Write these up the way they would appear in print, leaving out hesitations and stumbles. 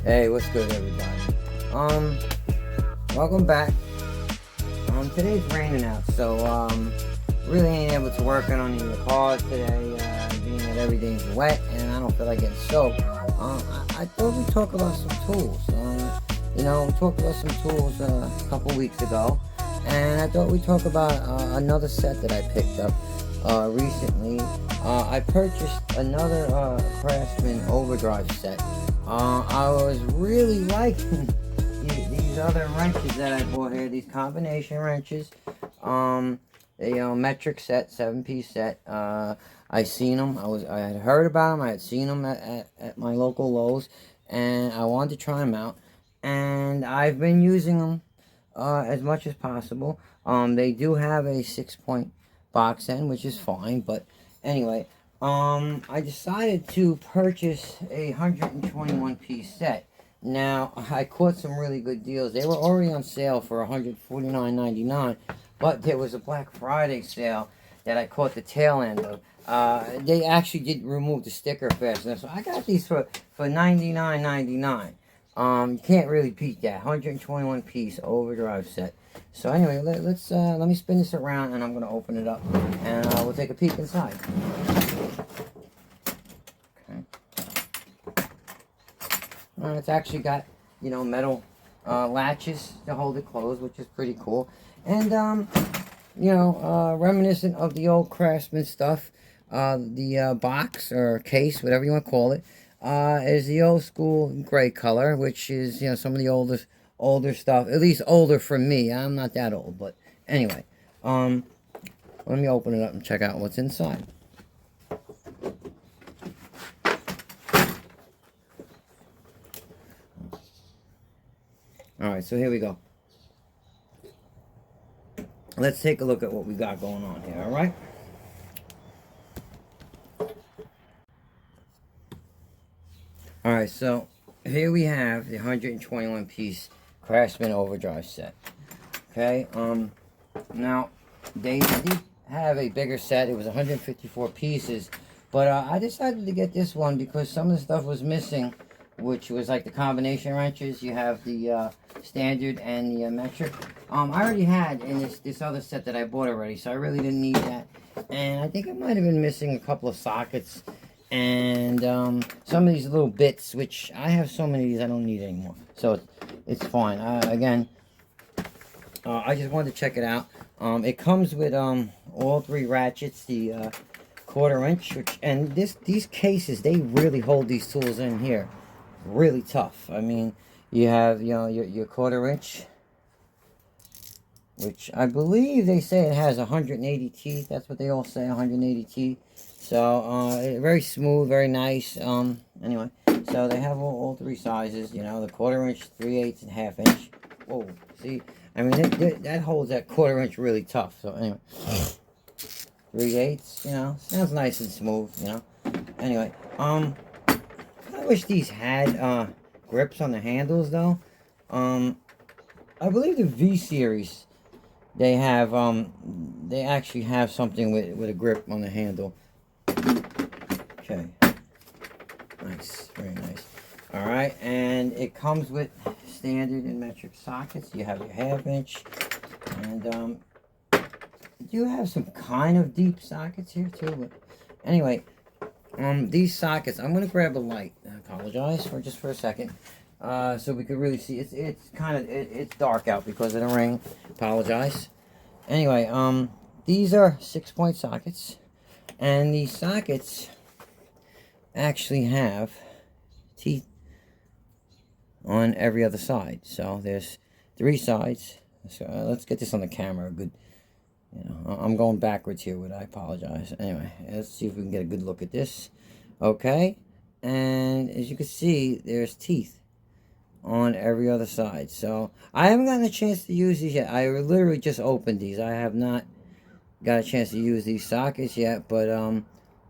Hey, what's good, everybody? Welcome back. Today's raining out, so really ain't able to work on any of the cars today, being that everything's wet and I don't feel like getting soaked. I thought we'd talk about some tools. We talked about some tools a couple weeks ago, and I thought we'd talk about another set that I picked up recently. I purchased another Craftsman Overdrive set. I was really liking these other wrenches that I bought here, these combination wrenches. They metric set, 7-piece set. I seen them. I had heard about them. I had seen them at my local Lowe's, and I wanted to try them out. And I've been using them as much as possible. They do have a 6-point box end, which is fine. But anyway, I decided to purchase a 121-piece set. Now, I caught some really good deals. They were already on sale for $149.99, but there was a Black Friday sale that I caught the tail end of. They actually did remove the sticker fastener, so I got these for $99.99. You can't really beat that 121-piece Overdrive set. So anyway, let me spin this around, and I'm gonna open it up, and we'll take a peek inside. It's actually got, metal latches to hold it closed, which is pretty cool. And, reminiscent of the old Craftsman stuff, the box or case, whatever you want to call it, is the old school gray color, which is, some of the older stuff, at least older for me. I'm not that old, but anyway, let me open it up and check out what's inside. Alright, so here we go. Let's take a look at what we got going on here, alright? Alright, so here we have the 121-piece Craftsman Overdrive set. Okay, now, they did have a bigger set. It was 154 pieces, but I decided to get this one because some of the stuff was missing, which was like the combination wrenches. You have the standard and the metric. I already had in this other set that I bought already, so I really didn't need that. And I think I might have been missing a couple of sockets and some of these little bits, which I have so many of these I don't need anymore. So it's fine. Again, I just wanted to check it out. It comes with all 3 ratchets, the 1/4 inch, and these cases, they really hold these tools in here really tough. I mean, you have your 1/4 inch, which I believe they say it has 180 teeth. That's what they all say, 180 teeth. So very smooth, very nice. Anyway, so they have all 3 sizes. The 1/4 inch, 3/8, and 1/2 inch. Whoa, see, I mean that holds that 1/4 inch really tough. So anyway, 3/8, sounds nice and smooth. Anyway, I wish these had grips on the handles though. I believe the V series, they have they actually have something with a grip on the handle. Okay, nice, very nice. All right, and it comes with standard and metric sockets. You have your 1/2 inch, and you have some kind of deep sockets here too. But anyway, these sockets, I'm gonna grab a light. I apologize for a second, so we could really see. It's dark out because of the rain. Apologize. Anyway, these are 6-point sockets, and these sockets actually have teeth on every other side. So there's 3 sides. So let's get this on the camera. Good. I'm going backwards here, I apologize. Anyway, let's see if we can get a good look at this. Okay, and as you can see, there's teeth on every other side. So I haven't gotten a chance to use these yet. I literally just opened these. I have not got a chance to use these sockets yet, but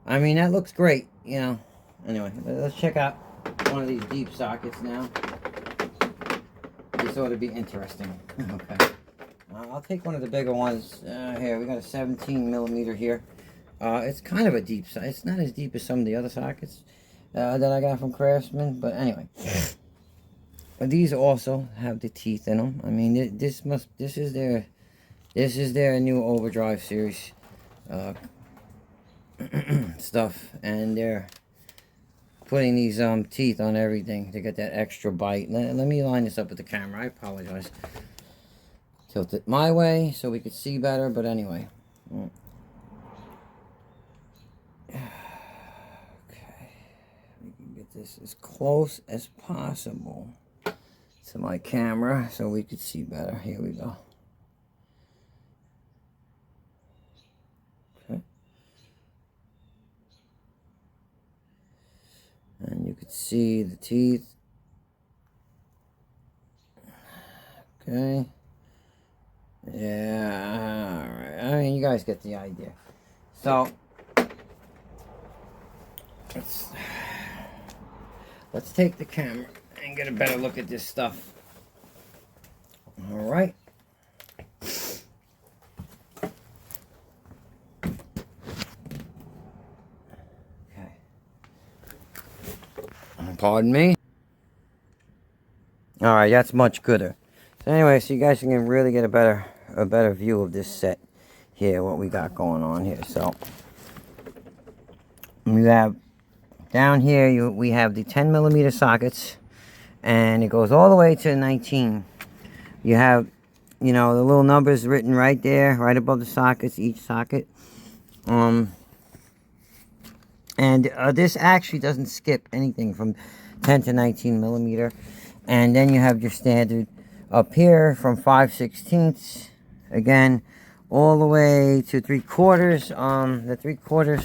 I mean, that looks great. Anyway, let's check out one of these deep sockets now. This ought to be interesting. Okay. I'll take one of the bigger ones. Here, we got a 17mm here. It's kind of a deep size. It's not as deep as some of the other sockets that I got from Craftsman, but anyway. these also have the teeth in them. I mean, this is their new Overdrive Series stuff, and they're putting these teeth on everything to get that extra bite. Let me line this up with the camera. I apologize. Tilt it my way so we could see better, but anyway. Okay, we can get this as close as possible to my camera so we could see better. Here we go. Okay. And you could see the teeth. Okay. Yeah, alright. I mean, you guys get the idea. So, let's take the camera and get a better look at this stuff. Alright. Okay. Pardon me. Alright, that's much gooder. So anyway, so you guys can really get a better view of this set here, what we got going on here. So we have down here we have the 10mm sockets, and it goes all the way to 19. You have, you know, the little numbers written right there, right above the sockets, each socket. And this actually doesn't skip anything from 10 to 19mm. And then you have your standard up here from 5/16, again, all the way to 3/4. The 3/4,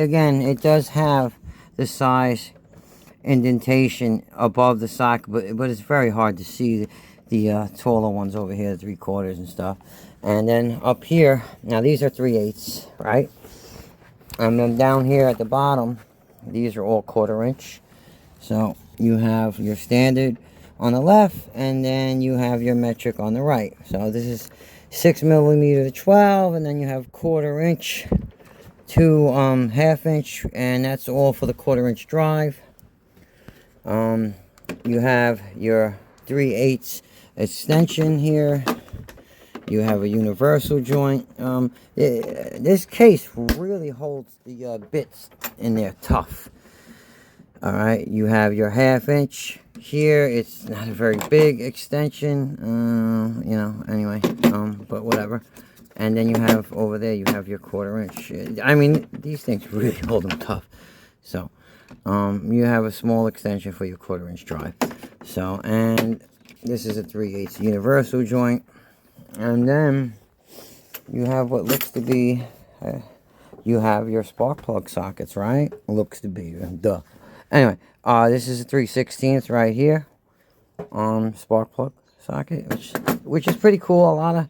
again, it does have the size indentation above the socket, but it's very hard to see the taller ones over here, the 3/4 and stuff. And then up here, now these are 3/8, right? And then down here at the bottom, these are all 1/4 inch. So you have your standard on the left, and then you have your metric on the right. So this is 6mm to 12, and then you have 1/4 inch to 1/2 inch, and that's all for the 1/4 inch drive. You have your 3/8 extension here. You have a universal joint. This case really holds the bits in there tough. All right, you have your 1/2 inch here. It's not a very big extension, you know, anyway, but whatever. And then you have over there, you have your 1/4 inch. I mean, these things really hold them tough. So you have a small extension for your 1/4 inch drive. So, and this is a 3/8 universal joint. And then you have what looks to be, you have your spark plug sockets, right? Looks to be, duh. Anyway, this is a 3/16 right here, spark plug socket, which is pretty cool. A lot of,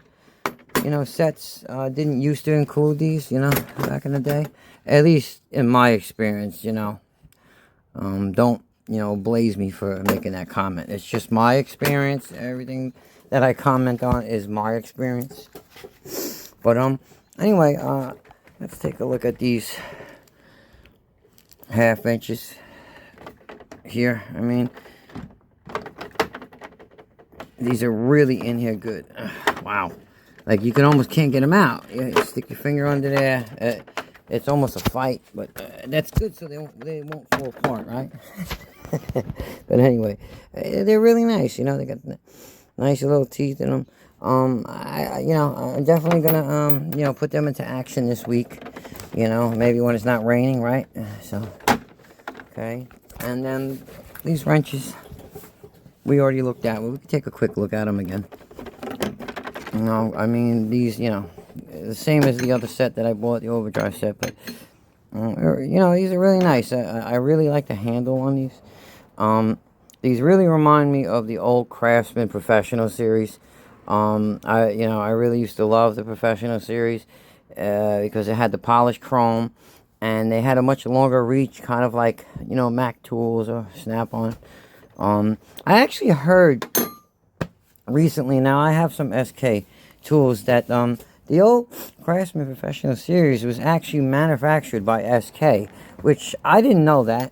you know, sets didn't used to include these, you know, back in the day. At least in my experience, you know. Don't, you know, blaze me for making that comment. It's just my experience. Everything that I comment on is my experience. But anyway, let's take a look at these 1/2 inches here. I mean, these are really in here good. Wow, like you can almost can't get them out. You stick your finger under there. It's almost a fight, but that's good, so they won't fall apart, right? But anyway, they're really nice. You know, they got nice little teeth in them. You know, I'm definitely gonna you know, put them into action this week. You know, maybe when it's not raining, right? So, okay. And then these wrenches, we already looked at. Well, we can take a quick look at them again. You know, I mean, these, you know, the same as the other set that I bought, the Overdrive set, but you know, these are really nice. I really like the handle on these. These really remind me of the old Craftsman Professional Series. You know, I really used to love the Professional Series because it had the polished chrome, and they had a much longer reach, kind of like, you know, Mac tools or Snap-on. I actually heard recently, now I have some SK tools that The old Craftsman Professional Series was actually manufactured by SK, which I didn't know that.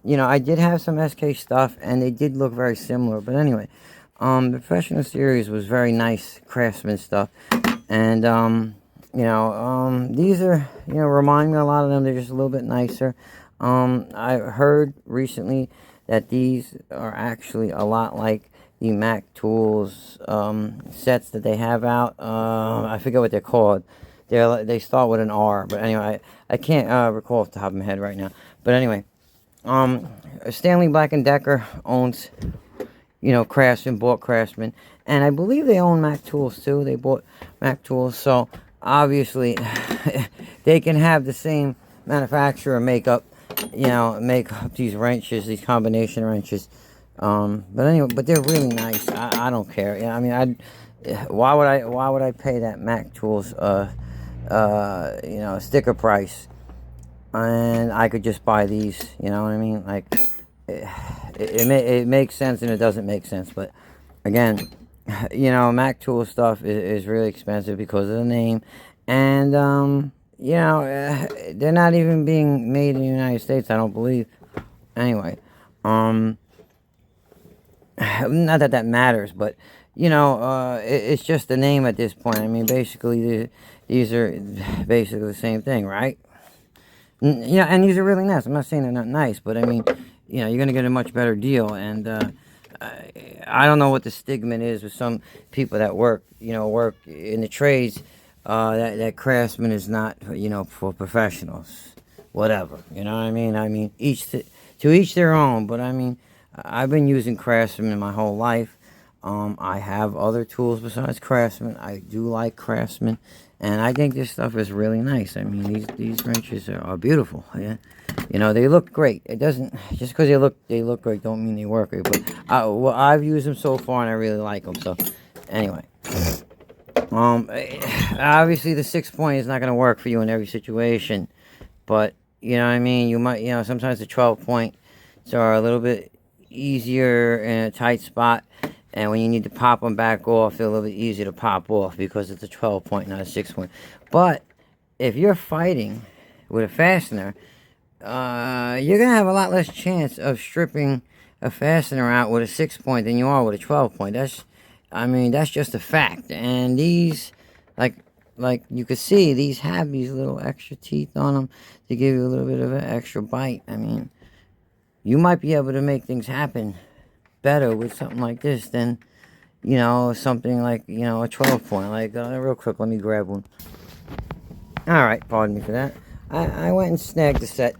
You know, I did have some SK stuff, and they did look very similar. But anyway, the Professional Series was very nice Craftsman stuff. And, you know, these are, you know, remind me a lot of them. They're just a little bit nicer. I heard recently that these are actually a lot like the Mac Tools sets that they have out. I forget what they're called. They start with an R, but anyway, I can't recall off the top of my head right now. But anyway, Stanley Black & Decker owns, you know, Craftsman, bought Craftsman, and I believe they own Mac Tools too. They bought Mac Tools, so obviously they can have the same manufacturer make up these wrenches, these combination wrenches. But anyway, but they're really nice. I don't care. Yeah, I mean, why would I pay that Mac Tools you know, sticker price, and I could just buy these, you know what I mean? Like, it makes sense and it doesn't make sense. But again, you know, Mac Tool stuff is really expensive because of the name, and you know, they're not even being made in the United States, I don't believe. Anyway, not that that matters, but you know, it's just the name at this point. I mean, basically, these are basically the same thing, right? Yeah, and these are really nice. I'm not saying they're not nice, but I mean, you know, you're gonna get a much better deal. And I don't know what the stigma is with some people that work in the trades. That Craftsman is not, you know, for professionals. Whatever, you know what I mean? I mean, to each their own. But I mean, I've been using Craftsman my whole life. I have other tools besides Craftsman. I do like Craftsman, and I think this stuff is really nice. I mean, these wrenches are beautiful. Yeah, you know, they look great. It doesn't just because they look great don't mean they work great. But well, I've used them so far, and I really like them. So anyway, obviously the 6-point is not going to work for you in every situation, but you know what I mean. You might, you know, sometimes the 12-point are a little bit easier in a tight spot, and when you need to pop them back off, they're a little bit easier to pop off because it's a 12-point, not a 6-point. But if you're fighting with a fastener, you're gonna have a lot less chance of stripping a fastener out with a 6-point than you are with a 12-point. That's just a fact. And these, like you can see, these have these little extra teeth on them to give you a little bit of an extra bite. I mean, you might be able to make things happen better with something like this than, you know, something like, you know, a 12-point. Like, real quick, let me grab one. Alright, pardon me for that. I went and snagged a set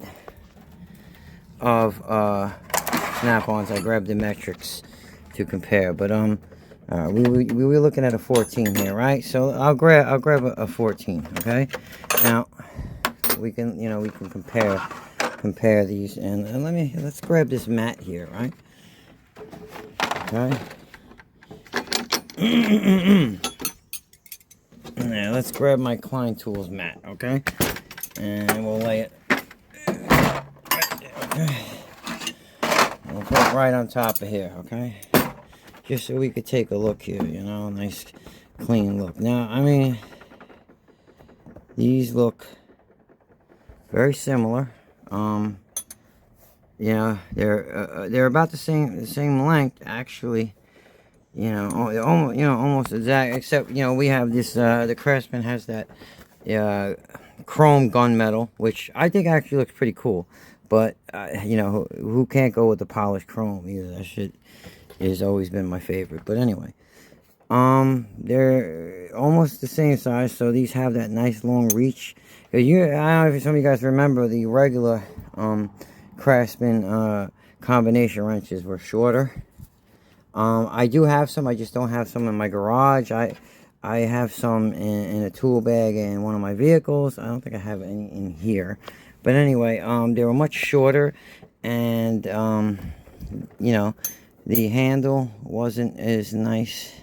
of snap-ons. I grabbed the metrics to compare, but we were looking at a 14 here, right? So I'll grab a 14, okay? Now we can, you know, we can compare these, and let's grab this mat here, right? Okay. Now let's grab my Klein Tools mat, okay? And we'll lay it right there, okay? We'll put it right on top of here, okay? Just so we could take a look here, you know, nice clean look. Now, I mean, these look very similar. You know, they're about the same length, actually. You know, almost exact. Except, you know, we have this. The Craftsman has that chrome gunmetal, which I think actually looks pretty cool. But you know, who can't go with the polished chrome either? That shit has always been my favorite. But anyway, they're almost the same size. So these have that nice long reach. I don't know if some of you guys remember the regular Craftsman combination wrenches were shorter. I do have some. I just don't have some in my garage. I have some in a tool bag in one of my vehicles. I don't think I have any in here. But anyway, they were much shorter, and you know, the handle wasn't as nice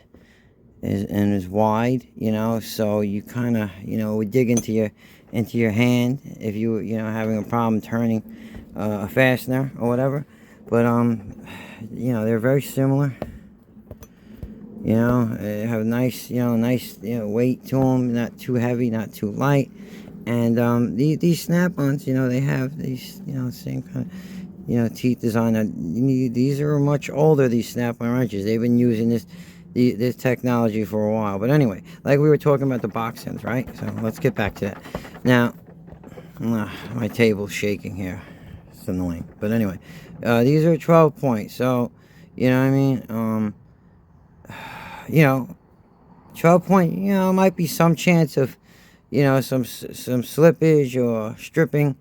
and as wide. You know, so you kind of, you know, would dig into your hand if you were, you know, having a problem turning a fastener or whatever. But you know, they're very similar. You know, have nice, nice, weight to them. Not too heavy, not too light. And these snap-ons, they have these, same kind of, teeth design. These are much older. These snap-on wrenches. They've been using this technology for a while. But anyway, like we were talking about the box ends, right? So let's get back to that. Now, my table's shaking here. It's annoying. But anyway, these are 12 points. So, you know what I mean? 12 point, might be some chance of, some slippage or stripping.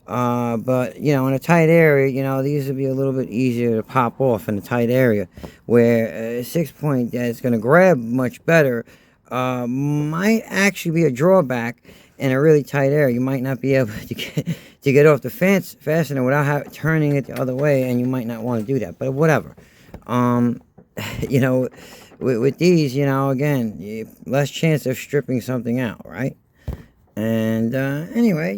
But, in a tight area, these would be a little bit easier to pop off in a tight area. Where a 6 point that's going to grab much better might actually be a drawback in a really tight area. You might not be able to get off the fastener without turning it the other way, and you might not want to do that. But whatever. With these, again, less chance of stripping something out, right? And anyway,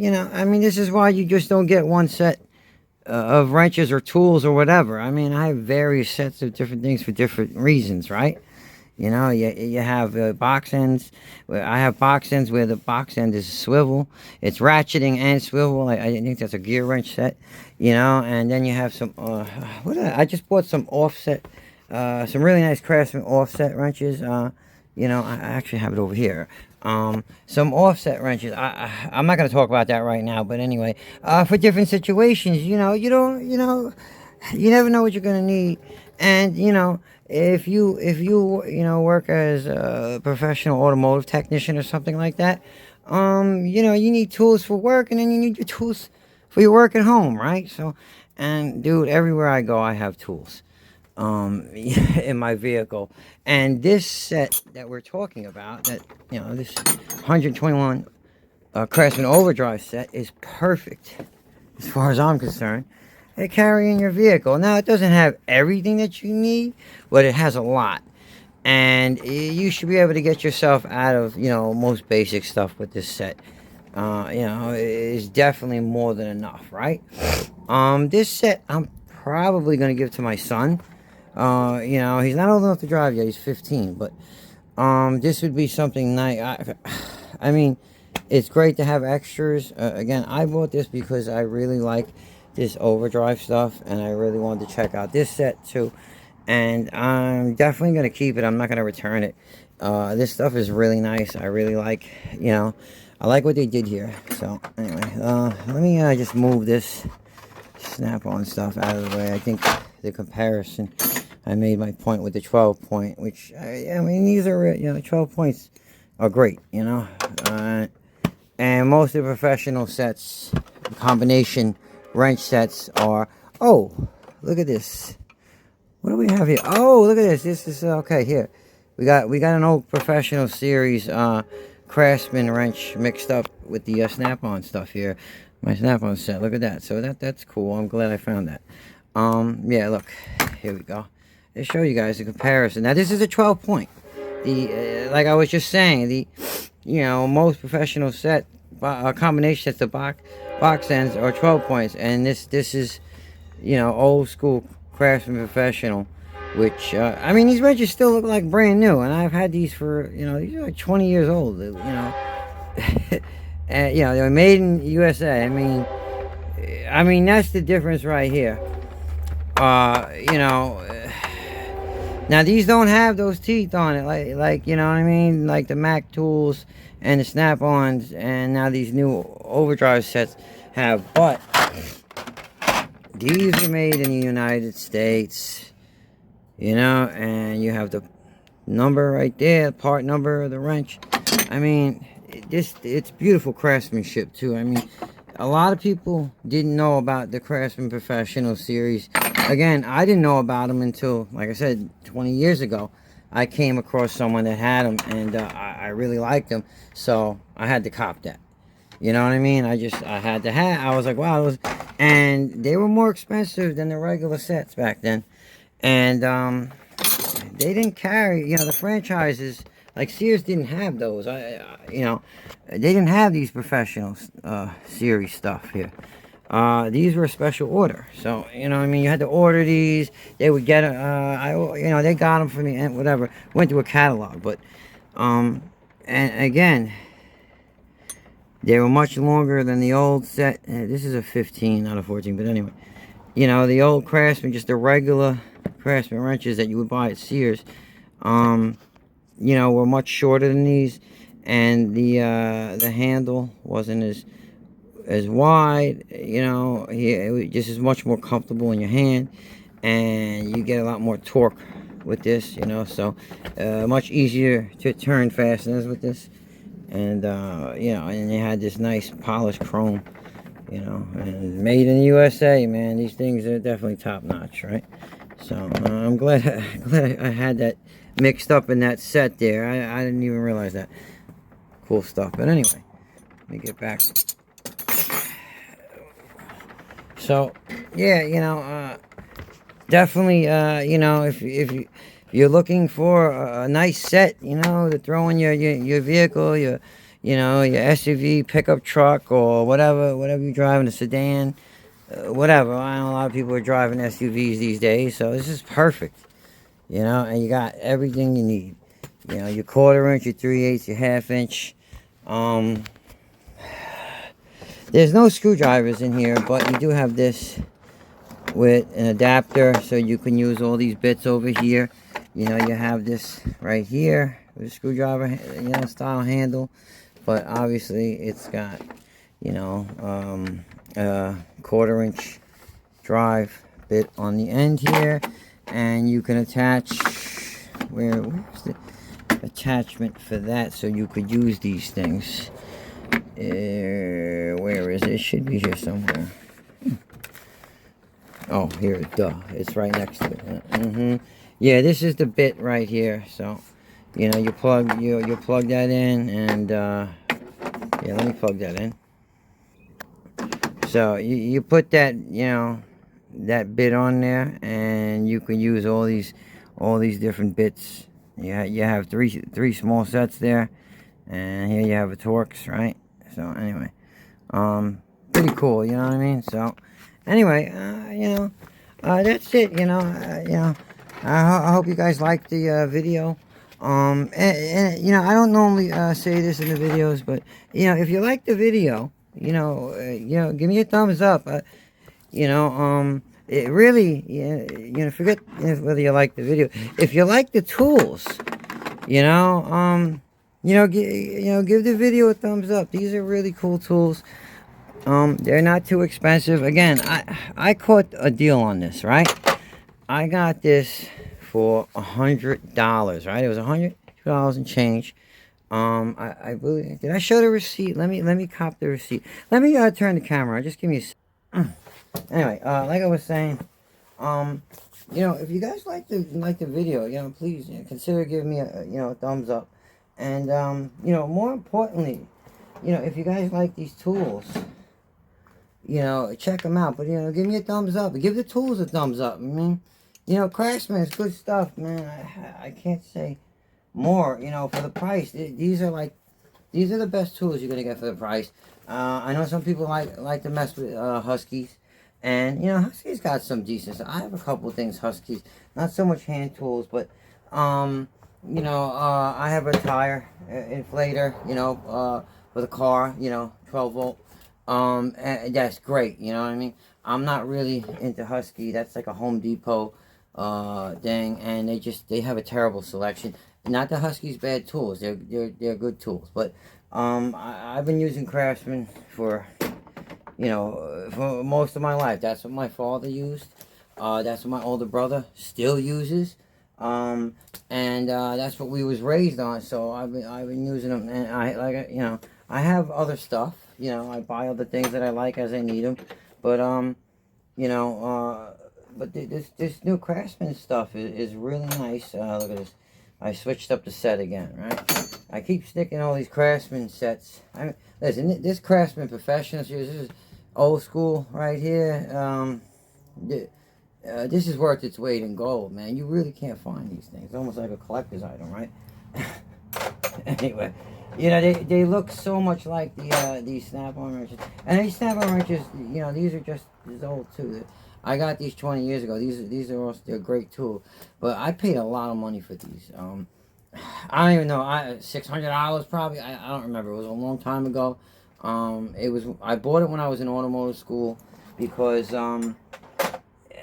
this is why you just don't get one set of wrenches or tools or whatever. I have various sets of different things for different reasons, right? You have box ends. I have box ends where the box end is swivel. It's ratcheting and swivel. I think that's a gear wrench set, and then you have some, I just bought some offset, some really nice Craftsman offset wrenches. I actually have it over here. Some offset wrenches. I'm not going to talk about that right now, but anyway, for different situations, you never know what you're going to need. And, if you work as a professional automotive technician or something like that, you need tools for work, and then you need your tools for your work at home, right? So, and dude, everywhere I go, I have tools in my vehicle. And this set that we're talking about, that this 121 Craftsman Overdrive set, is perfect as far as I'm concerned to carry in your vehicle. Now, it doesn't have everything that you need, but it has a lot, and you should be able to get yourself out of most basic stuff with this set. Is definitely more than enough, right? This set I'm probably going to give to my son. He's not old enough to drive yet. He's 15, but this would be something nice. I mean, it's great to have extras. Again, I bought this because I really like this Overdrive stuff, and I really wanted to check out this set too. And I'm definitely going to keep it. I'm not going to return it. This stuff is really nice. I really like, I like what they did here. So anyway, let me just move this snap-on stuff out of the way. I think the comparison, I made my point with the 12 point, which these are 12 points are great, and most of the professional sets, combination wrench sets, are, oh, look at this. What do we have here? Oh, look at this. This is okay. Here we got an old Professional Series Craftsman wrench mixed up with the snap-on stuff here. My snap-on set. Look at that. So that's cool. I'm glad I found that. Yeah, look, here we go. Let's show you guys the comparison. Now, this is a 12 point. Like I was just saying, most professional set combination sets of box ends are 12 points, and this is, old school Craftsman Professional, which these wrenches still look like brand new, and I've had these for these are like 20 years old, and they're made in USA. I mean that's the difference right here. Now these don't have those teeth on it, like like the Mac tools and the snap-ons, and now these new Overdrive sets have, but these are made in the United States, and you have the number right there, part number of the wrench. It's beautiful craftsmanship too. A lot of people didn't know about the Craftsman Professional Series. Again, I didn't know about them until, like I said, 20 years ago. I came across someone that had them, and I really liked them, so I had to cop that. You know what I mean? I had to have. I was like, wow, and they were more expensive than the regular sets back then, and they didn't carry, the franchises. Like Sears didn't have those. They didn't have these Professional Series stuff here. these were a special order. So, you know, I mean, you had to order these. They would get, they got them for me and whatever. Went to a catalog, but, and again, they were much longer than the old set. This is a 15, not a 14, but anyway. You know, the old Craftsman, just the regular Craftsman wrenches that you would buy at Sears, you know, were much shorter than these. And the handle wasn't as wide, you know. It just is much more comfortable in your hand, and you get a lot more torque with this, you know. So much easier to turn fasteners with this. And you know, and they had this nice polished chrome, you know, and made in the USA, man. These things are definitely top notch, right? So I'm glad I had that mixed up in that set there. I didn't even realize that. Cool stuff. But anyway, let me get back. So yeah, you know, definitely, you know, if you're looking for a nice set, you know, to throw in your vehicle, your SUV, pickup truck, or whatever you're driving, a sedan, whatever. I know a lot of people are driving SUVs these days, so this is perfect, you know. And you got everything you need, you know, your 1/4 inch, your 3/8, your 1/2 inch. There's no screwdrivers in here, but you do have this with an adapter, so you can use all these bits over here. You know, you have this right here with a screwdriver, you know, style handle, but obviously it's got, you know, a 1/4 inch drive bit on the end here, and you can attach, where's the attachment for that, so you could use these things. Where is it? It should be here somewhere. Oh, here, duh. It's right next to it. Yeah, this is the bit right here. So, you know, you plug that in, and yeah, let me plug that in. So you put that, you know, that bit on there, and you can use all these different bits. Yeah, you have three small sets there, and here you have a Torx, right? So anyway, pretty cool, you know what I mean? So anyway, you know, that's it, you know. I hope you guys liked the video. And you know, I don't normally say this in the videos, but you know, if you like the video, you know, give me a thumbs up. You know, it really, you know, forget whether you like the video. If you like the tools, you know, give the video a thumbs up. These are really cool tools. They're not too expensive. Again, I caught a deal on this, right? I got this for $100, right? It was $100 and change. I believe, did I show the receipt? Let me cop the receipt. Let me turn the camera. Just give me a anyway, like I was saying, you know, if you guys like the video, you know, please, you know, consider giving me a thumbs up. And you know, more importantly, you know, if you guys like these tools, you know, check them out. But you know, give me a thumbs up. Give the tools a thumbs up. I mean, you know, Craftsman is good stuff, man. I can't say more. You know, for the price, these are the best tools you're gonna get for the price. I know some people like to mess with Huskies, and you know, Huskies got some decent stuff. I have a couple things Huskies, not so much hand tools, but you know, I have a tire inflator, you know, with a car, you know, 12 volt. And that's great, you know what I mean? I'm not really into Husky. That's like a Home Depot thing, and they have a terrible selection. Not that Husky's bad tools. They're good tools, but I've been using Craftsman for, you know, for most of my life. That's what my father used. That's what my older brother still uses. And that's what we was raised on. So I've been using them, and I have other stuff. You know, I buy other things that I like as I need them. But you know, but this new Craftsman stuff is really nice. Look at this. I switched up the set again, right? I keep sticking all these Craftsman sets. Listen, this Craftsman Professional Series, this is old school right here. This is worth its weight in gold, man. You really can't find these things. It's almost like a collector's item, right? Anyway, You know, they look so much like these snap-on wrenches, and these snap-on wrenches, you know, these are just as old too. I got these 20 years ago. These are also, they're a great tool, but I paid a lot of money for these. I don't even know. $600 probably. I don't remember. It was a long time ago. It was, I bought it when I was in automotive school because when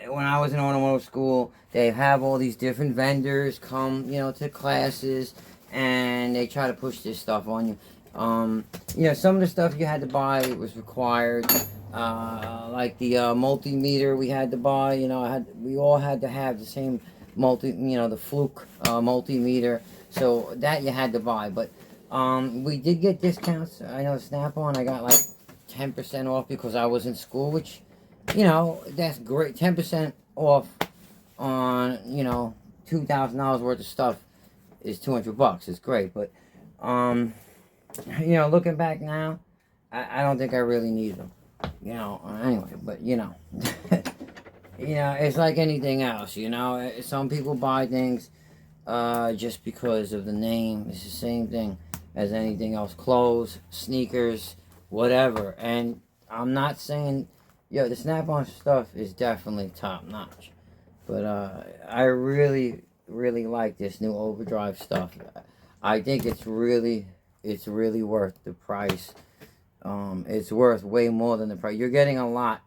I was in automotive school, they have all these different vendors come, you know, to classes, and they try to push this stuff on you. You know, some of the stuff you had to buy was required, like the multimeter we had to buy. You know, we all had to have the same you know, the Fluke multimeter. So that you had to buy, but we did get discounts. I know Snap-on, I got like 10% off because I was in school, which, you know, that's great. 10% off on, you know, $2,000 worth of stuff is $200. It's great, but you know, looking back now, I don't think I really need them. You know, anyway, but you know, you know, it's like anything else. You know, some people buy things just because of the name. It's the same thing as anything else. Clothes, sneakers, whatever. And I'm not saying, yo, the Snap-on stuff is definitely top notch. But I really, really like this new Overdrive stuff. I think it's really worth the price. It's worth way more than the price. You're getting a lot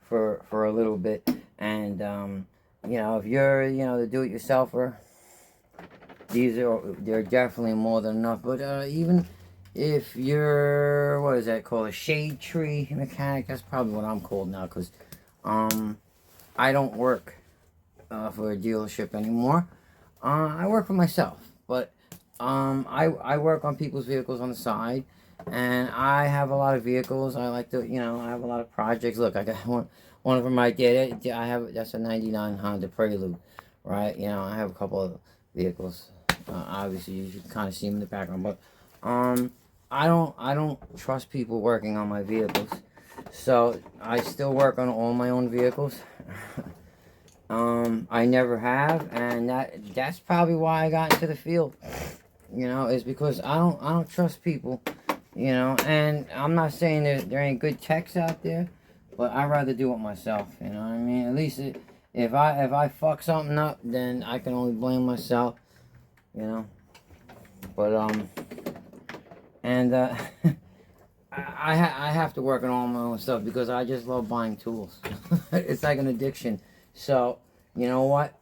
for a little bit. And, you know, if you're, you know, the do-it-yourselfer, they're definitely more than enough. But even if you're, what is that called, a shade tree mechanic, that's probably what I'm called now, because I don't work for a dealership anymore. I work for myself, but I work on people's vehicles on the side, and I have a lot of vehicles. I like to, you know, I have a lot of projects. Look, I got one of them right there. I have, that's a '99 Honda Prelude, right? You know, I have a couple of vehicles. Obviously, you can kind of see them in the background, but I don't trust people working on my vehicles, so I still work on all my own vehicles. I never have, and that's probably why I got into the field. You know, is because I don't trust people. You know, and I'm not saying there ain't good techs out there, but I'd rather do it myself. You know what I mean? At least if I fuck something up, then I can only blame myself. You know, but and I have to work on all my own stuff because I just love buying tools. It's like an addiction. So you know what?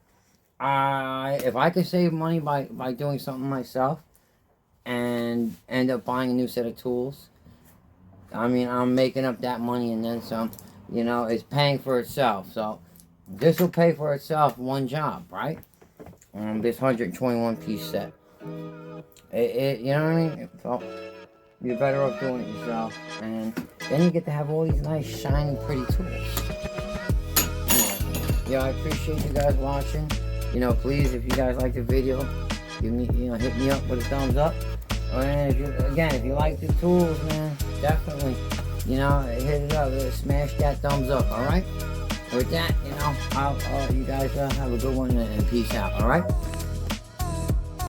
If I could save money by doing something myself and end up buying a new set of tools, I mean, I'm making up that money and then some. You know, it's paying for itself. So this will pay for itself one job, right? This 121 piece set. You know what I mean? So you're better off doing it yourself, and then you get to have all these nice, shiny, pretty tools. Anyway, yeah, I appreciate you guys watching. You know, please, if you guys like the video, hit me up with a thumbs up. And if you like the tools, man, definitely, you know, hit it up, smash that thumbs up. All right. With that, you know, you guys have a good one and peace out. All right.